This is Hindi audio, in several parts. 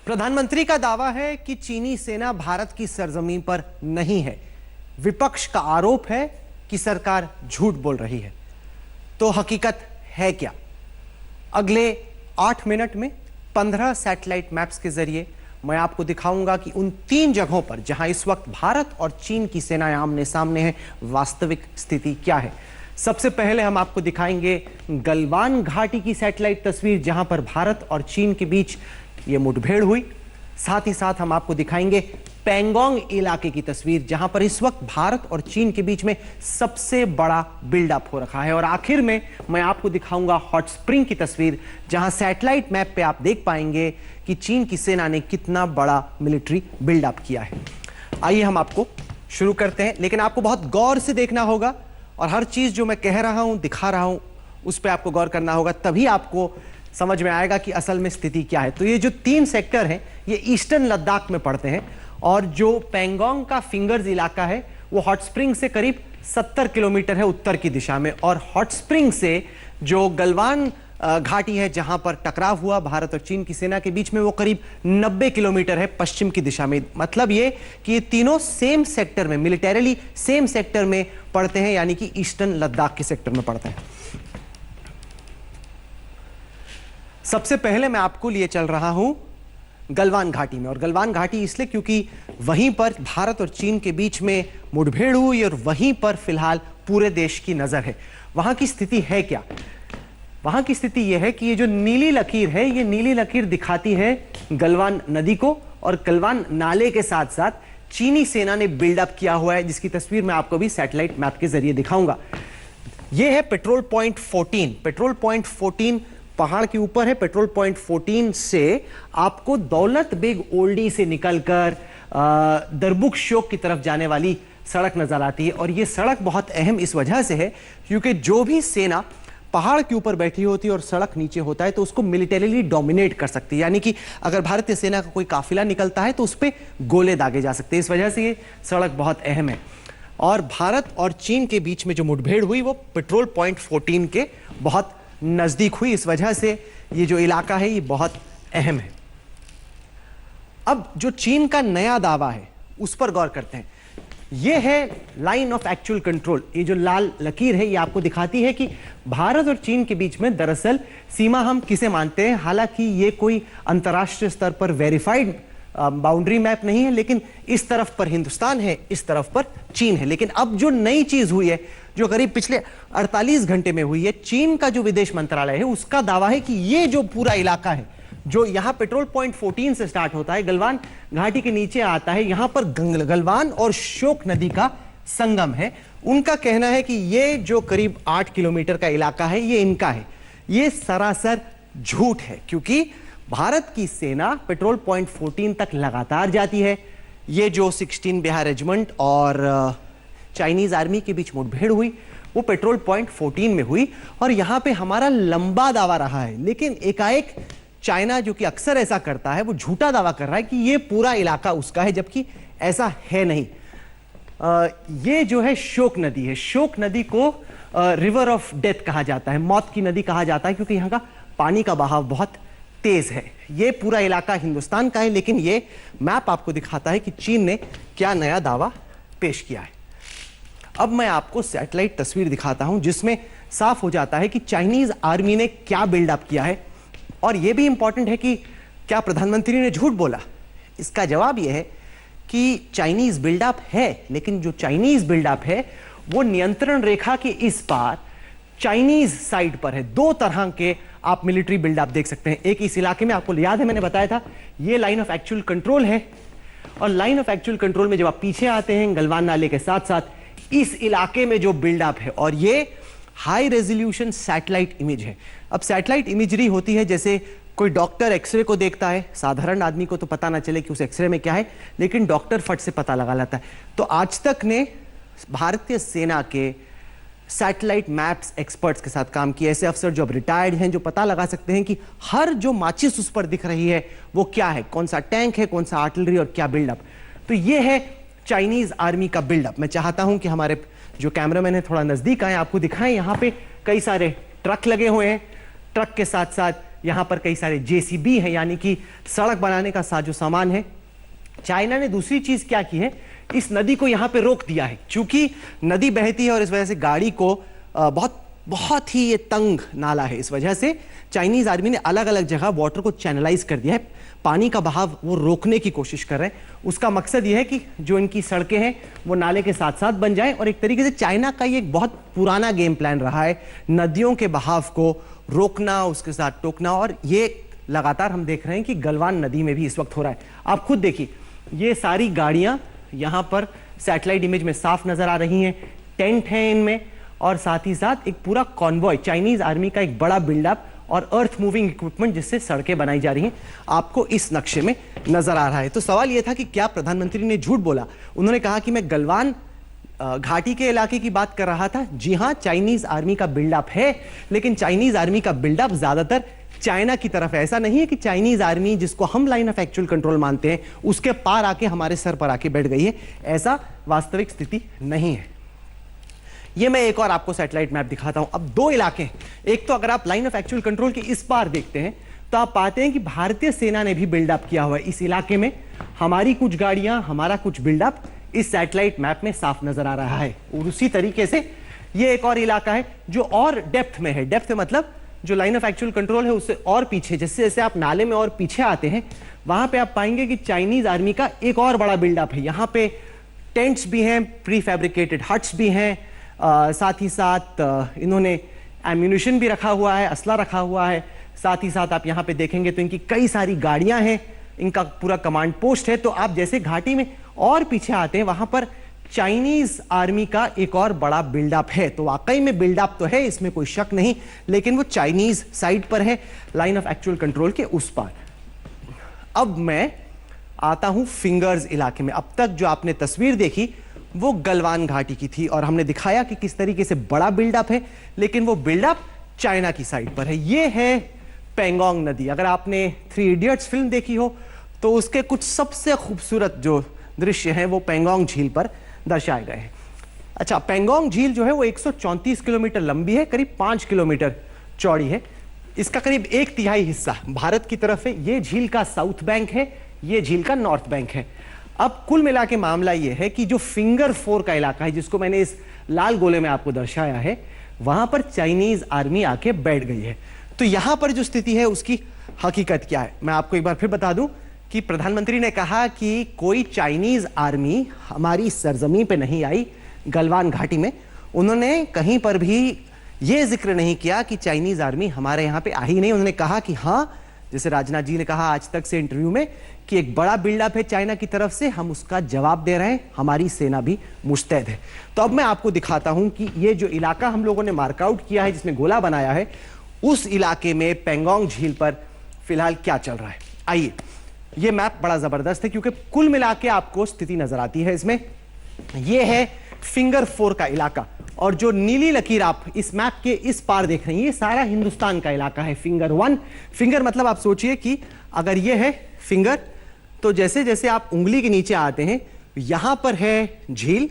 प्रधानमंत्री का दावा है कि चीनी सेना भारत की सरजमीन पर नहीं है। विपक्ष का आरोप है कि सरकार झूठ बोल रही है। तो हकीकत है क्या? अगले 8 मिनट में 15 सैटेलाइट मैप्स के जरिए मैं आपको दिखाऊंगा कि उन 3 जगहों पर जहां इस वक्त भारत और चीन की सेनाएं आमने सामने हैं, वास्तविक स्थिति क्या है। सबसे पहले हम आपको दिखाएंगे गलवान घाटी की सैटेलाइट तस्वीर, जहां पर भारत और चीन के बीच ये मुठभेड़ हुई। साथ ही साथ हम आपको दिखाएंगे पैंगोंग इलाके की तस्वीर, जहां पर इस वक्त भारत और चीन के बीच में सबसे बड़ा बिल्डअप हो रखा है। और आखिर में मैं आपको दिखाऊंगा हॉट स्प्रिंग की तस्वीर, जहां सैटेलाइट मैप पे आप देख पाएंगे कि चीन की सेना ने कितना बड़ा मिलिट्री बिल्डअप किया है। आइए हम आपको शुरू करते हैं, लेकिन आपको बहुत गौर से देखना होगा और हर चीज जो मैं कह रहा हूं, दिखा रहा हूं, उस पर आपको गौर करना होगा, तभी आपको समझ में आएगा कि असल में स्थिति क्या है। तो ये जो 3 सेक्टर हैं, ये ईस्टर्न लद्दाख में पड़ते हैं, और जो पैंगोंग का फिंगर्स इलाका है वो हॉट स्प्रिंग से करीब 70 किलोमीटर है उत्तर की दिशा में, और हॉट स्प्रिंग से जो गलवान घाटी है जहां पर टकराव हुआ भारत और चीन की सेना के बीच में, वो करीब 90 किलोमीटर है पश्चिम की दिशा में। मतलब ये कि ये तीनों सेम सेक्टर में, मिलिटरीली सेम सेक्टर में पड़ते हैं, यानी कि ईस्टर्न लद्दाख के सेक्टर में पड़ते हैं। सबसे पहले मैं आपको लिए चल रहा हूं गलवान घाटी में, और गलवान घाटी इसलिए क्योंकि वहीं पर भारत और चीन के बीच में मुठभेड़ हुई और वहीं पर फिलहाल पूरे देश की नजर है। वहां की स्थिति है क्या? वहां की स्थिति यह है कि ये जो नीली लकीर है, ये नीली लकीर दिखाती है गलवान नदी को, और गलवान नाले के साथ साथ चीनी सेना ने बिल्डअप किया हुआ है, जिसकी तस्वीर मैं आपको भी सैटेलाइट मैप के जरिए दिखाऊंगा। यह है पेट्रोल पॉइंट 14। पेट्रोल पॉइंट 14 पहाड़ के ऊपर है। पेट्रोल पॉइंट 14 से आपको दौलत बेग ओल्डी से निकलकर दरबुक शोक की तरफ जाने वाली सड़क नजर आती है। और यह सड़क बहुत अहम इस वजह से है क्योंकि जो भी सेना पहाड़ के ऊपर बैठी होती है और सड़क नीचे होता है, तो उसको मिलिटरीली डोमिनेट कर सकती है। यानी कि अगर भारतीय सेना का कोई काफिला निकलता है तो उस पर गोले दागे जा सकते हैं। इस वजह से ये सड़क बहुत अहम है। और भारत और चीन के बीच में जो मुठभेड़ हुई वो पेट्रोल पॉइंट 14 के बहुत नजदीक हुई। इस वजह से ये जो इलाका है ये बहुत अहम है। अब जो चीन का नया दावा है उस पर गौर करते हैं। ये है लाइन ऑफ एक्चुअल कंट्रोल। ये जो लाल लकीर है ये आपको दिखाती है कि भारत और चीन के बीच में दरअसल सीमा हम किसे मानते हैं। हालांकि ये कोई अंतर्राष्ट्रीय स्तर पर वेरीफाइड बाउंड्री मैप नहीं है, लेकिन इस तरफ पर हिंदुस्तान है, इस तरफ पर चीन है। लेकिन अब जो नई चीज हुई है, जो करीब पिछले 48 घंटे में हुई है, चीन का जो विदेश मंत्रालय है उसका दावा है कि ये जो पूरा इलाका है, जो यहां पेट्रोल पॉइंट 14 से स्टार्ट होता है, गलवान घाटी के नीचे आता है, यहां पर गलवान और शोक नदी का संगम है। उनका कहना है कि ये जो करीब 8 किलोमीटर का इलाका है ये इनका है। ये सरासर झूठ है, क्योंकि भारत की सेना पेट्रोल पॉइंट 14 तक लगातार जाती है। ये जो 16 बिहार रेजिमेंट और चाइनीज आर्मी के बीच मुठभेड़ हुई वो पेट्रोल पॉइंट 14 में हुई, और यहां पे हमारा लंबा दावा रहा है। लेकिन एकाएक चाइना, जो कि अक्सर ऐसा करता है, वो झूठा दावा कर रहा है कि ये पूरा इलाका उसका है, जबकि ऐसा है नहीं। ये जो है शोक नदी है। शोक नदी को रिवर ऑफ डेथ कहा जाता है, मौत की नदी कहा जाता है, क्योंकि यहां का पानी का बहाव बहुत तेज है। ये पूरा इलाका हिंदुस्तान का है, लेकिन ये मैप आपको दिखाता है कि चीन ने क्या नया दावा पेश किया है। अब मैं आपको सैटेलाइट तस्वीर दिखाता हूं, जिसमें साफ हो जाता है कि चाइनीज आर्मी ने क्या बिल्डअप किया है। और यह भी इंपॉर्टेंट है कि क्या प्रधानमंत्री ने झूठ बोला। इसका जवाब यह है कि चाइनीज बिल्डअप है, लेकिन जो चाइनीज बिल्डअप है वो नियंत्रण रेखा के इस पार चाइनीज साइड पर है। 2 तरह के आप मिलिट्री बिल्डअप देख सकते हैं। एक इस इलाके में, आपको याद है मैंने बताया था, ये लाइन ऑफ एक्चुअल कंट्रोल है, और लाइन ऑफ एक्चुअल कंट्रोल में जब आप पीछे आते हैं गलवान नाले के साथ साथ इस इलाके में जो बिल्डअप है, और ये हाई रेजोल्यूशन सैटेलाइट इमेज है। अब सैटेलाइट इमेजरी होती है जैसे कोई डॉक्टर एक्सरे को देखता है, साधारण आदमी को तो पता ना चले कि उस एक्सरे में क्या है, लेकिन डॉक्टर फट से पता लगा लेता है। तो आज तक ने भारतीय सेना के सैटेलाइट मैप्स एक्सपर्ट्स के साथ काम किया। ऐसे अफसर जो अब रिटायर्ड हैं, जो पता लगा सकते हैं कि हर जो माचिस उस पर दिख रही है वो क्या है, कौन सा टैंक है, कौन सा आर्टिलरी और क्या बिल्डअप। तो ये है चाइनीज आर्मी का बिल्डअप। मैं चाहता हूं कि हमारे जो कैमरामैन है थोड़ा नजदीक आए, आपको दिखाएं। यहां पे कई सारे ट्रक लगे हुए हैं, ट्रक के साथ साथ यहां पर कई सारे जेसीबी हैं, यानी कि सड़क बनाने का साजो सामान है। चाइना ने दूसरी चीज क्या की है, इस नदी को यहां पे रोक दिया है। चूंकि नदी बहती है और इस वजह से गाड़ी को बहुत ही ये तंग नाला है, इस वजह से चाइनीज आर्मी ने अलग अलग जगह वाटर को चैनलाइज कर दिया है, पानी का बहाव वो रोकने की कोशिश कर रहे हैं। उसका मकसद ये है कि जो इनकी सड़कें हैं वो नाले के साथ साथ बन जाए। और एक तरीके से चाइना का ये एक बहुत पुराना गेम प्लान रहा है, नदियों के बहाव को रोकना, उसके साथ टोकना, और ये लगातार हम देख रहे हैं कि गलवान नदी में भी इस वक्त हो रहा है। आप खुद देखिए, ये सारी गाड़ियां यहां पर सैटेलाइट इमेज में साफ नजर आ रही हैं, टेंट हैं इनमें, और साथ ही साथ एक पूरा कॉन्वॉय, चाइनीज आर्मी का एक बड़ा बिल्डअप और अर्थ मूविंग इक्विपमेंट जिससे सड़कें बनाई जा रही हैं, आपको इस नक्शे में नजर आ रहा है। तो सवाल यह था कि क्या प्रधानमंत्री ने झूठ बोला? उन्होंने कहा कि मैं गलवान घाटी के इलाके की बात कर रहा था। जी हां, चाइनीज आर्मी का बिल्डअप है, लेकिन चाइनीज आर्मी का बिल्डअप ज्यादातर चाइना की तरफ है। ऐसा नहीं है कि चाइनीज आर्मी जिसको हम लाइन ऑफ एक्चुअल कंट्रोल मानते हैं उसके पार आके हमारे सर पर आके बैठ गई है, ऐसा वास्तविक स्थिति नहीं है। ये मैं एक और आपको सैटेलाइट मैप दिखाता हूं। अब दो इलाके हैं, एक तो अगर आप लाइन ऑफ एक्चुअल कंट्रोल के इस पार देखते हैं तो आप पाते हैं कि भारतीय सेना ने भी बिल्डअप किया हुआ है इस इलाके में। हमारी कुछ गाड़ियां, हमारा कुछ बिल्डअप इस सैटेलाइट मैप में साफ नजर आ रहा है। और उसी तरीके से ये एक और इलाका है जो और डेप्थ में है। डेप्थ मतलब जो लाइन ऑफ एक्चुअल कंट्रोल है उससे और पीछे, जैसे जैसे आप नाले में और पीछे आते हैं वहां पे आप पाएंगे कि चाइनीज आर्मी का एक और बड़ा बिल्डअप है। यहां पे टेंट्स भी हैं, प्री फैब्रिकेटेड हट्स भी हैं, साथ ही साथ इन्होंने एम्यूनिशन भी रखा हुआ है, असला रखा हुआ है। साथ ही साथ आप यहां पे देखेंगे तो इनकी कई सारी गाड़ियां हैं, इनका पूरा कमांड पोस्ट है। तो आप जैसे घाटी में और पीछे आते हैं वहां पर चाइनीज आर्मी का एक और बड़ा बिल्डअप है। तो वाकई में बिल्डअप तो है, इसमें कोई शक नहीं, लेकिन वो चाइनीज साइड पर है, लाइन ऑफ एक्चुअल कंट्रोल के उस पार। अब मैं आता हूं फिंगर्स इलाके में। अब तक जो आपने तस्वीर देखी वो गलवान घाटी की थी और हमने दिखाया कि किस तरीके से बड़ा बिल्डअप है, लेकिन वो बिल्डअप चाइना की साइड पर है। ये है पेंगोंग नदी। अगर आपने 3 इडियट्स फिल्म देखी हो तो उसके कुछ सबसे खूबसूरत जो दृश्य हैं वो पेंगोंग झील पर दर्शाए गए हैं। अच्छा, पेंगोंग झील जो है वो 134 किलोमीटर लंबी है, करीब 5 किलोमीटर चौड़ी है। इसका करीब 1/3 हिस्सा भारत की तरफ है। ये झील का साउथ बैंक है, ये झील का नॉर्थ बैंक है। अब कुल मिला के मामला यह है कि जो फिंगर 4 का इलाका है, जिसको मैंने इस लाल गोले में आपको दर्शाया है, वहां पर चाइनीज आर्मी आके बैठ गई है। तो यहां पर जो स्थिति है उसकी हकीकत क्या है, मैं आपको एक बार फिर बता दूं कि प्रधानमंत्री ने कहा कि कोई चाइनीज आर्मी हमारी सरजमीन पे नहीं आई गलवान घाटी में। उन्होंने कहीं पर भी यह जिक्र नहीं किया कि चाइनीज आर्मी हमारे यहां पे आई नहीं। उन्होंने कहा कि हां, जैसे राजनाथ जी ने कहा आज तक से इंटरव्यू में कि एक बड़ा बिल्डअप है चाइना की तरफ से, हम उसका जवाब दे रहे हैं, हमारी सेना भी मुस्तैद है। तो अब मैं आपको दिखाता हूं कि ये जो इलाका हम लोगों ने मार्कआउट किया है, जिसमें गोला बनाया है, उस इलाके में पेंगोंग झील पर फिलहाल क्या चल रहा है। आइए, ये मैप बड़ा जबरदस्त है क्योंकि कुल मिला के आपको स्थिति नजर आती है इसमें। यह है फिंगर 4 का इलाका, और जो नीली लकीर आप इस मैप के इस पार देख रहे हैं ये सारा हिंदुस्तान का इलाका है। फिंगर 1, फिंगर मतलब आप सोचिए कि अगर ये है फिंगर, तो जैसे जैसे आप उंगली के नीचे आते हैं यहां पर है झील,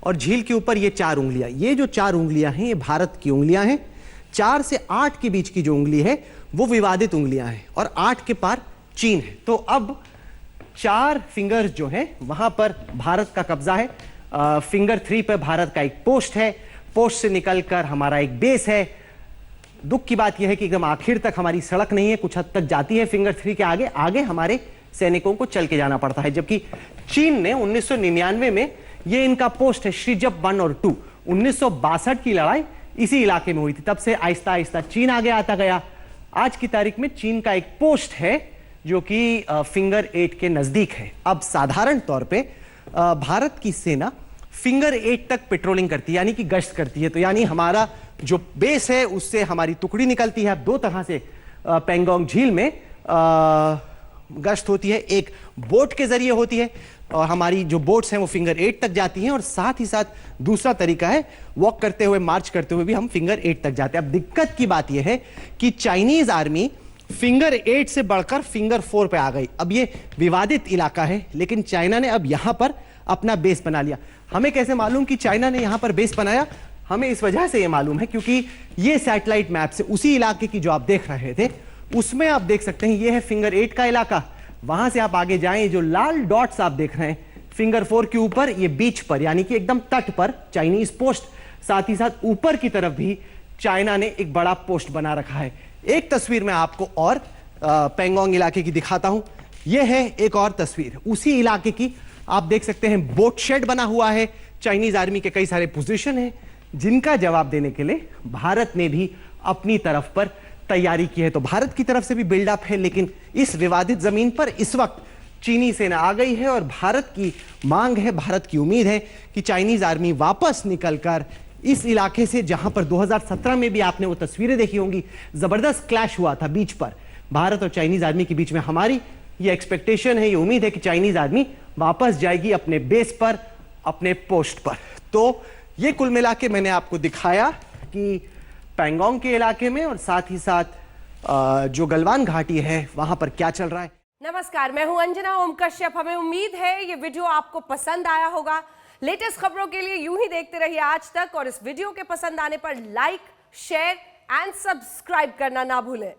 और झील के ऊपर ये 4 उंगलियां, ये जो 4 उंगलियां हैं ये भारत की उंगलियां हैं। 4 से 8 के बीच की जो उंगली है वो विवादित उंगलियां हैं, और 8 के पार चीन है। तो अब 4 फिंगर्स जो हैं वहां पर भारत का कब्जा है। फिंगर 3 पर भारत का एक पोस्ट है, पोस्ट से निकलकर हमारा एक बेस है। दुख की बात यह है कि एकदम आखिर तक हमारी सड़क नहीं है, कुछ हद तक जाती है फिंगर 3 के आगे आगे हमारे सैनिकों को चल के जाना पड़ता है। जबकि चीन ने 1999 में ये इनका पोस्ट है श्रीजप 1 और 2। 1962 की लड़ाई इसी इलाके में हुई थी, तब से आहिस्ता आहिस्ता चीन आगे आता गया। आज की तारीख में चीन का एक पोस्ट है जो कि फिंगर 8 के नजदीक है। अब साधारण तौर पे भारत की सेना फिंगर 8 तक पेट्रोलिंग करती है, यानी कि गश्त करती है। तो यानी हमारा जो बेस है उससे हमारी टुकड़ी निकलती है। 2 तरह से पेंगोंग झील में गश्त होती है, एक बोट के जरिए होती है, और हमारी जो बोट्स हैं वो फिंगर 8 तक जाती हैं, और साथ ही साथ दूसरा तरीका है वॉक करते हुए, मार्च करते हुए भी हम फिंगर 8 तक जाते हैं। अब दिक्कत की बात यह है कि चाइनीज आर्मी फिंगर 8 से बढ़कर फिंगर 4 पे आ गई। अब ये विवादित इलाका है, लेकिन चाइना ने अब यहां पर अपना बेस बना लिया। हमें कैसे मालूम कि चाइना ने यहां पर बेस बनाया? हमें इस वजह से यह मालूम है क्योंकि ये सैटेलाइट मैप से उसी इलाके की जो आप देख रहे थे उसमें आप देख सकते हैं ये है फिंगर 8 का इलाका। वहां से आप आगे जाएं, जो लाल डॉट्स आप देख रहे हैं फिंगर 4 के ऊपर, ये बीच पर यानी कि एकदम तट पर चाइनीज पोस्ट। साथ ही साथ ऊपर की तरफ भी चाइना ने एक बड़ा पोस्ट बना रखा है। एक तस्वीर मैं आपको और पेंगोंग इलाके की दिखाता हूं। यह है एक और तस्वीर उसी इलाके की। आप देख सकते हैं बोट शेड बना हुआ है, चाइनीज आर्मी के कई सारे पोजीशन हैं जिनका जवाब देने के लिए भारत ने भी अपनी तरफ पर तैयारी की है। तो भारत की तरफ से भी बिल्डअप है, लेकिन इस विवादित जमीन पर इस वक्त चीनी सेना आ गई है और भारत की मांग है, भारत की उम्मीद है कि चाइनीज आर्मी वापस निकलकर इस इलाके से, जहां पर 2017 में भी आपने वो तस्वीरें देखी होंगी, जबरदस्त क्लैश हुआ था बीच पर भारत और चाइनीज आर्मी के बीच में। हमारी ये एक्सपेक्टेशन है, ये उम्मीद है कि चाइनीज आर्मी वापस जाएगी अपने बेस पर, अपने पोस्ट पर। तो ये कुल मिला के मैंने आपको दिखाया कि पेंगोंग के इलाके में और साथ ही साथ जो गलवान घाटी है वहां पर क्या चल रहा है। नमस्कार, मैं हूं अंजना ओम कश्यप। हमें उम्मीद है ये वीडियो आपको पसंद आया होगा। लेटेस्ट खबरों के लिए यूं ही देखते रहिए आज तक, और इस वीडियो के पसंद आने पर लाइक, शेयर एंड सब्सक्राइब करना ना भूलें।